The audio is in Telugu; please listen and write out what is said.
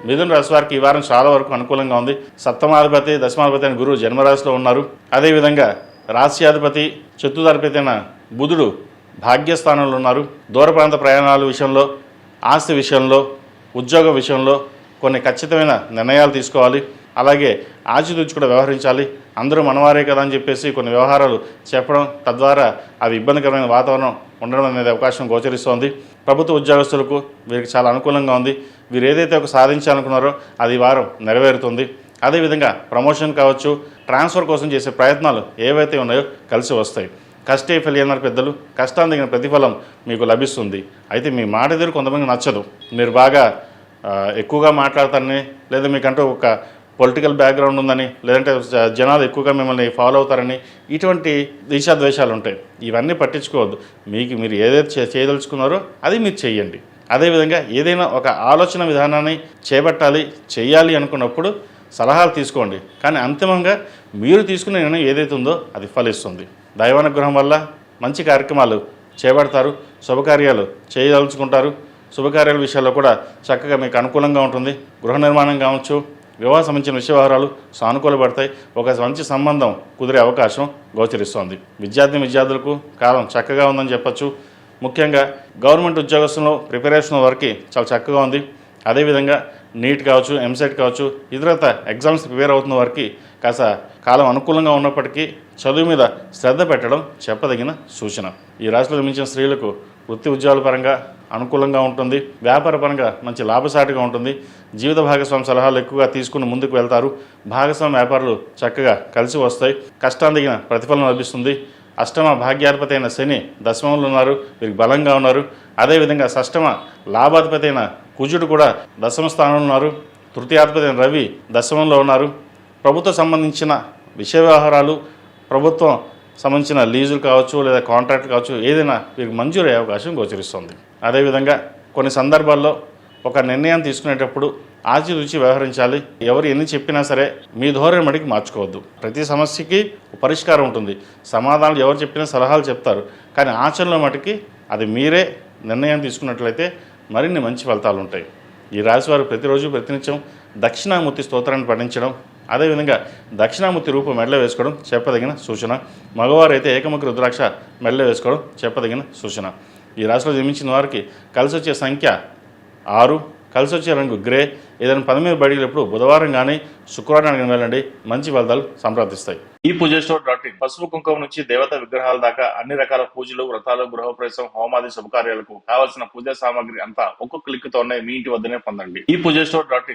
మిథున రాశి వారికి ఈ వారం చాలా వరకు అనుకూలంగా ఉంది. సప్తమాధిపతి దశమాధిపతి అయిన గురువు జన్మరాశిలో ఉన్నారు. అదేవిధంగా రాశ్యాధిపతి చతుర్థాధిపతి అయిన బుధుడు భాగ్యస్థానంలో ఉన్నారు. దూర ప్రాంత ప్రయాణాల విషయంలో, ఆస్తి విషయంలో, ఉద్యోగ విషయంలో కొన్ని ఖచ్చితమైన నిర్ణయాలు తీసుకోవాలి. అలాగే ఆచితూచి కూడా వ్యవహరించాలి. అందరూ మనవారే కదా అని చెప్పేసి కొన్ని వ్యవహారాలు చెప్పడం, తద్వారా అవి ఇబ్బందికరమైన వాతావరణం ఉండడం అనేది అవకాశం గోచరిస్తోంది. ప్రభుత్వ ఉద్యోగస్తులకు వీరికి చాలా అనుకూలంగా ఉంది. వీరు ఏదైతే ఒక సాధించాలనుకున్నారో అది వారం నెరవేరుతుంది. అదేవిధంగా ప్రమోషన్ కావచ్చు, ట్రాన్స్ఫర్ కోసం చేసే ప్రయత్నాలు ఏవైతే ఉన్నాయో కలిసి వస్తాయి. కష్టే ఫలి అన్నారు పెద్దలు. కష్టాన్ని తగిన ప్రతిఫలం మీకు లభిస్తుంది. అయితే మీ మాట ఎదురు కొంతమంది నచ్చదు. మీరు బాగా ఎక్కువగా మాట్లాడతారని, లేదా మీకంటూ ఒక పొలిటికల్ బ్యాక్గ్రౌండ్ ఉందని, లేదంటే జనాలు ఎక్కువగా మిమ్మల్ని ఫాలో అవుతారని, ఇటువంటి ద్వేషాలు ఉంటాయి. ఇవన్నీ పట్టించుకోవద్దు. మీరు ఏదైతే చేయదలుచుకున్నారో అది మీరు చేయండి. అదేవిధంగా ఏదైనా ఒక ఆలోచన విధానాన్ని చేయాలి అనుకున్నప్పుడు సలహాలు తీసుకోండి. కానీ అంతిమంగా మీరు తీసుకునే నిర్ణయం ఏదైతే ఉందో అది ఫలిస్తుంది. దైవానుగ్రహం వల్ల మంచి కార్యక్రమాలు చేపడతారు, శుభకార్యాలు చేయదలుచుకుంటారు. శుభకార్యాల విషయాల్లో కూడా చక్కగా మీకు అనుకూలంగా ఉంటుంది. గృహ నిర్మాణం కావచ్చు, వివాహ సంబంధించిన విషయ వ్యవహారాలు సానుకూలపడతాయి. ఒక మంచి సంబంధం కుదిరే అవకాశం గోచరిస్తోంది. విద్యార్థులకు కాలం చక్కగా ఉందని చెప్పచ్చు. ముఖ్యంగా గవర్నమెంట్ ఉద్యోగస్తుల్లో ప్రిపరేషన్ వరకు చాలా చక్కగా ఉంది. అదేవిధంగా నీట్ కావచ్చు, ఎంసెట్ కావచ్చు, ఇతరత ఎగ్జామ్స్ ప్రిపేర్ అవుతున్న వారికి కాస్త కాలం అనుకూలంగా ఉన్నప్పటికీ చదువు మీద శ్రద్ధ పెట్టడం చెప్పదగిన సూచన. ఈ రాశిలో జన్మించిన స్త్రీలకు వృత్తి ఉద్యోగాల పరంగా అనుకూలంగా ఉంటుంది. వ్యాపార పరంగా మంచి లాభసాటిగా ఉంటుంది. జీవిత భాగస్వామి సలహాలు ఎక్కువగా తీసుకుని ముందుకు వెళ్తారు. భాగస్వామి వ్యాపారాలు చక్కగా కలిసి వస్తాయి. కష్టానికి తగిన ప్రతిఫలం లభిస్తుంది. అష్టమ భాగ్యాధిపతి అయిన శని దశమంలో ఉన్నారు, వీరికి బలంగా ఉన్నారు. అదేవిధంగా షష్టమ లాభాధిపతి అయిన కుజుడు కూడా దశమ స్థానంలో ఉన్నారు. తృతీయాధిపతి అయిన రవి దశమంలో ఉన్నారు. ప్రభుత్వం సంబంధించిన విషయ వ్యవహారాలు, ప్రభుత్వం సంబంధించిన లీజులు కావచ్చు, లేదా కాంట్రాక్ట్ కావచ్చు, ఏదైనా వీరికి మంజూరయ్యే అవకాశం గోచరిస్తుంది. అదేవిధంగా కొన్ని సందర్భాల్లో ఒక నిర్ణయం తీసుకునేటప్పుడు ఆచితూచి వ్యవహరించాలి. ఎవరు ఎన్ని చెప్పినా సరే మీ ధోరణి మటుకు మార్చుకోవద్దు. ప్రతి సమస్యకి పరిష్కారం ఉంటుంది. సమాధానాలు ఎవరు చెప్పినా సలహాలు చెప్తారు. కానీ ఆచరణలో మటుకి అది మీరే నిర్ణయం తీసుకున్నట్లయితే మరిన్ని మంచి ఫలితాలు ఉంటాయి. ఈ రాశి వారు ప్రతిరోజు ప్రతినిత్యం దక్షిణామూర్తి స్తోత్రాన్ని పఠించడం, అదేవిధంగా దక్షిణామూర్తి రూపం మెడలో వేసుకోవడం చెప్పదగిన సూచన. మగవారు అయితే ఏకముఖి రుద్రాక్ష మెడలో వేసుకోవడం చెప్పదగిన సూచన. ఈ రాశిలో జన్మించిన వారికి కలిసి వచ్చే సంఖ్య 6, కలిసి వచ్చే రంగు గ్రే. ఏదైనా పని మీద బయటకు బుధవారం కానీ శుక్రవారం కానీ వెళ్ళండి, మంచి ఫలితాలు సంప్రాప్తిస్తాయి. ఈ పూజస్టోర్.in పసుపు కుంకుమ నుంచి దేవతా విగ్రహాల దాకా అన్ని రకాల పూజలు, వ్రతాలు, గృహప్రవేశం, హోమాది శుభకార్యాలకు కావాల్సిన పూజా సామాగ్రి అంతా ఒక్కొక్క క్లిక్ తోనే మీ ఇంటి వద్దనే పొందండి. ఈ పూజస్టోర్.in